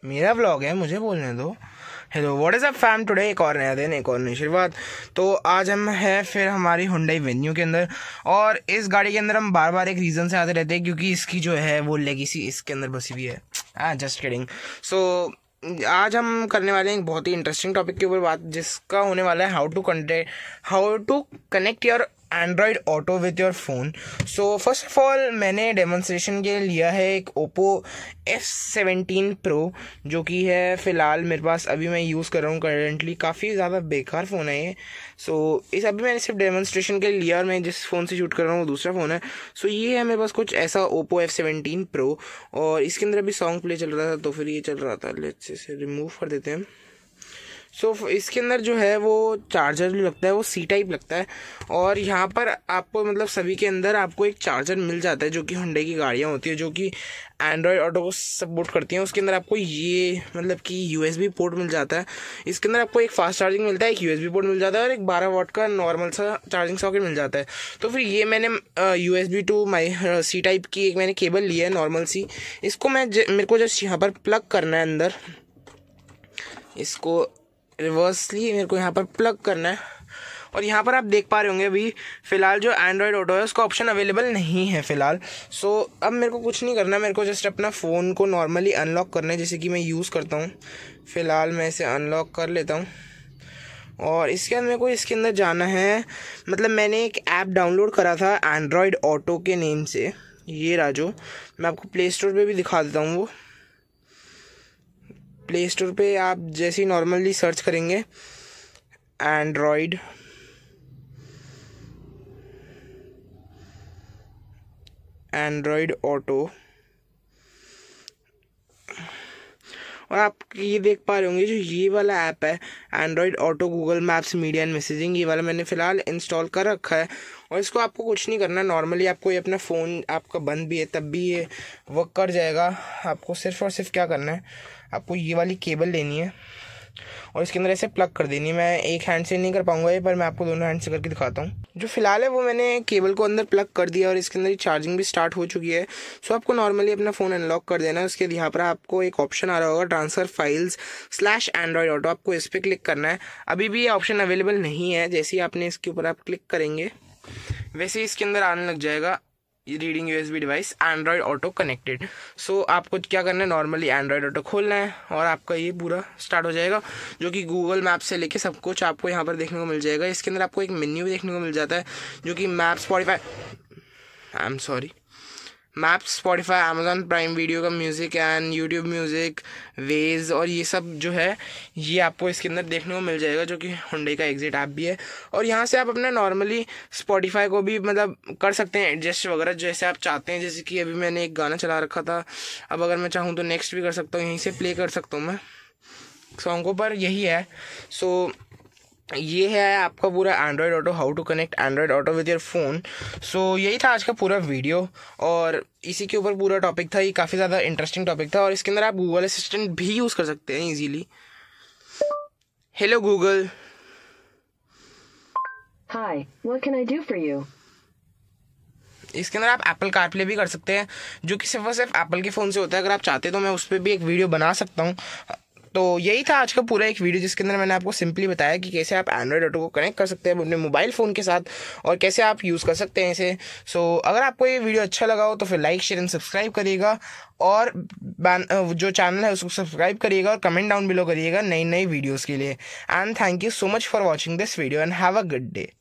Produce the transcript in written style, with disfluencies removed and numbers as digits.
मेरा व्लॉग है, मुझे बोलने दो। Hello, what is up fam, today एक और नया दिन, एक और नई शुरुआत। तो आज हम हैं फिर हमारी हुंडई वेन्यू के अंदर, और इस गाड़ी के अंदर हम बार बार एक रीज़न से आते रहते हैं क्योंकि इसकी जो है वो लेगेसी इसके अंदर बसी हुई है। Just kidding. सो आज हम करने वाले हैं एक बहुत ही इंटरेस्टिंग टॉपिक के ऊपर बात, जिसका होने वाला है how to connect your Android Auto with your phone. So first of all मैंने डेमोन्स्ट्रेशन के लिए लिया है एक ओप्पो F17 Pro, जो कि है फ़िलहाल मेरे पास, अभी मैं यूज़ कर रहा हूँ करेंटली। काफ़ी ज़्यादा बेकार फ़ोन है ये। इस अभी मैंने सिर्फ डेमोन्स्ट्रेशन के लिए लिया, और मैं जिस फ़ोन से शूट कर रहा हूँ वो दूसरा फ़ोन है। ये है मेरे पास कुछ ऐसा ओप्पो F17 Pro, और इसके अंदर अभी सॉन्ग प्ले चल रहा था, तो फिर ये चल रहा था। लेट्स इसे रिमूव कर देते हैं। इसके अंदर जो है वो चार्जर भी लगता है, वो सी टाइप लगता है, और यहाँ पर आपको मतलब सभी के अंदर आपको एक चार्जर मिल जाता है, जो कि हुंडई की गाड़ियाँ होती है जो कि एंड्रॉयड ऑटो को सपोर्ट करती हैं। उसके अंदर आपको ये मतलब कि USB पोर्ट मिल जाता है। इसके अंदर आपको एक फास्ट चार्जिंग मिलता है, एक USB पोर्ट मिल जाता है, और एक 12 वाट का नॉर्मल सा चार्जिंग सॉकेट मिल जाता है। तो फिर ये मैंने USB to my C type की एक मैंने केबल ली है नॉर्मल सी। इसको मेरे को जस्ट यहाँ पर प्लग करना है अंदर, इसको रिवर्सली मेरे को यहाँ पर प्लग करना है। और यहाँ पर आप देख पा रहे होंगे अभी फ़िलहाल जो एंड्रॉयड ऑटो है उसका ऑप्शन अवेलेबल नहीं है फ़िलहाल। अब मेरे को कुछ नहीं करना, मेरे को जस्ट अपना फ़ोन को नॉर्मली अनलॉक करना है, जैसे कि मैं यूज़ करता हूँ। फ़िलहाल मैं इसे अनलॉक कर लेता हूँ, और इसके अंदर मेरे को इसके अंदर जाना है। मतलब मैंने एक ऐप डाउनलोड करा था एंड्रॉयड ऑटो के नेम से, ये रहा, जो मैं आपको प्ले स्टोर पर भी दिखा देता हूँ। वो प्ले स्टोर पे आप जैसे ही नॉर्मली सर्च करेंगे एंड्रॉयड ऑटो, और आप ये देख पा रहे होंगे जो ये वाला ऐप है Android auto Google maps media and messaging, ये वाला मैंने फ़िलहाल इंस्टॉल कर रखा है। और इसको आपको कुछ नहीं करना, नॉर्मली आपको ये अपना फ़ोन आपका बंद भी है तब भी ये वर्क कर जाएगा। आपको सिर्फ और सिर्फ क्या करना है, आपको ये वाली केबल लेनी है और इसके अंदर ऐसे प्लग कर देनी है। मैं एक हैंड से नहीं कर पाऊंगा ये, पर मैं आपको दोनों हैंड से करके दिखाता हूँ। जो फिलहाल है वो मैंने केबल को अंदर प्लग कर दिया, और इसके अंदर चार्जिंग भी स्टार्ट हो चुकी है। आपको नॉर्मली अपना फ़ोन अनलॉक कर देना है। उसके यहाँ पर आपको एक ऑप्शन आ रहा होगा ट्रांसफ़र फाइल्स /एंड्रॉयड ऑटो, आपको इस पर क्लिक करना है। अभी भी ये ऑप्शन अवेलेबल नहीं है, जैसे ही आपने इसके ऊपर आप क्लिक करेंगे वैसे ही इसके अंदर आने लग जाएगा reading USB device Android auto connected. आपको क्या करना है, नॉर्मली एंड्रॉयड ऑटो खोलना है, और आपका ये पूरा स्टार्ट हो जाएगा, जो कि गूगल मैप से लेके सब कुछ आपको यहाँ पर देखने को मिल जाएगा। इसके अंदर आपको एक मेन्यू भी देखने को मिल जाता है, जो कि map, Spotify, Amazon Prime video का music and YouTube music, Waze, और ये सब जो है ये आपको इसके अंदर देखने को मिल जाएगा, जो कि हुंडई का एग्जिट ऐप भी है। और यहाँ से आप अपना नॉर्मली स्पॉटिफाई को भी मतलब कर सकते हैं एडजस्ट वगैरह जैसे आप चाहते हैं। जैसे कि अभी मैंने एक गाना चला रखा था, अब अगर मैं चाहूँ तो नेक्स्ट भी कर सकता हूँ, यहीं से प्ले कर सकता हूँ मैं सॉन्ग पर। यही है। ये है आपका पूरा Android Auto, how to connect Android Auto with your phone. यही था आज का पूरा वीडियो, और इसी के ऊपर पूरा टॉपिक था। ये काफ़ी ज़्यादा इंटरेस्टिंग टॉपिक था, और इसके अंदर आप गूगल असिस्टेंट भी यूज़ कर सकते हैं easily. Hello Google. Hi, what can I do for you? इसके अंदर आप एप्पल कारप्ले भी कर सकते हैं, जो कि सिर्फ और सिर्फ एप्पल के फ़ोन से होता है। अगर आप चाहते तो मैं उस पर भी एक वीडियो बना सकता हूँ। तो यही था आज का पूरा एक वीडियो, जिसके अंदर मैंने आपको सिंपली बताया कि कैसे आप एंड्रॉयड ऑटो को कनेक्ट कर सकते हैं अपने मोबाइल फ़ोन के साथ, और कैसे आप यूज़ कर सकते हैं इसे। अगर आपको ये वीडियो अच्छा लगा हो तो फिर लाइक, शेयर एंड सब्सक्राइब करिएगा, और जो चैनल है उसको सब्सक्राइब करिएगा, और कमेंट डाउन बिलो करिएगा नई नई वीडियोज़ के लिए। And thank you so much for watching this video, and have a good day.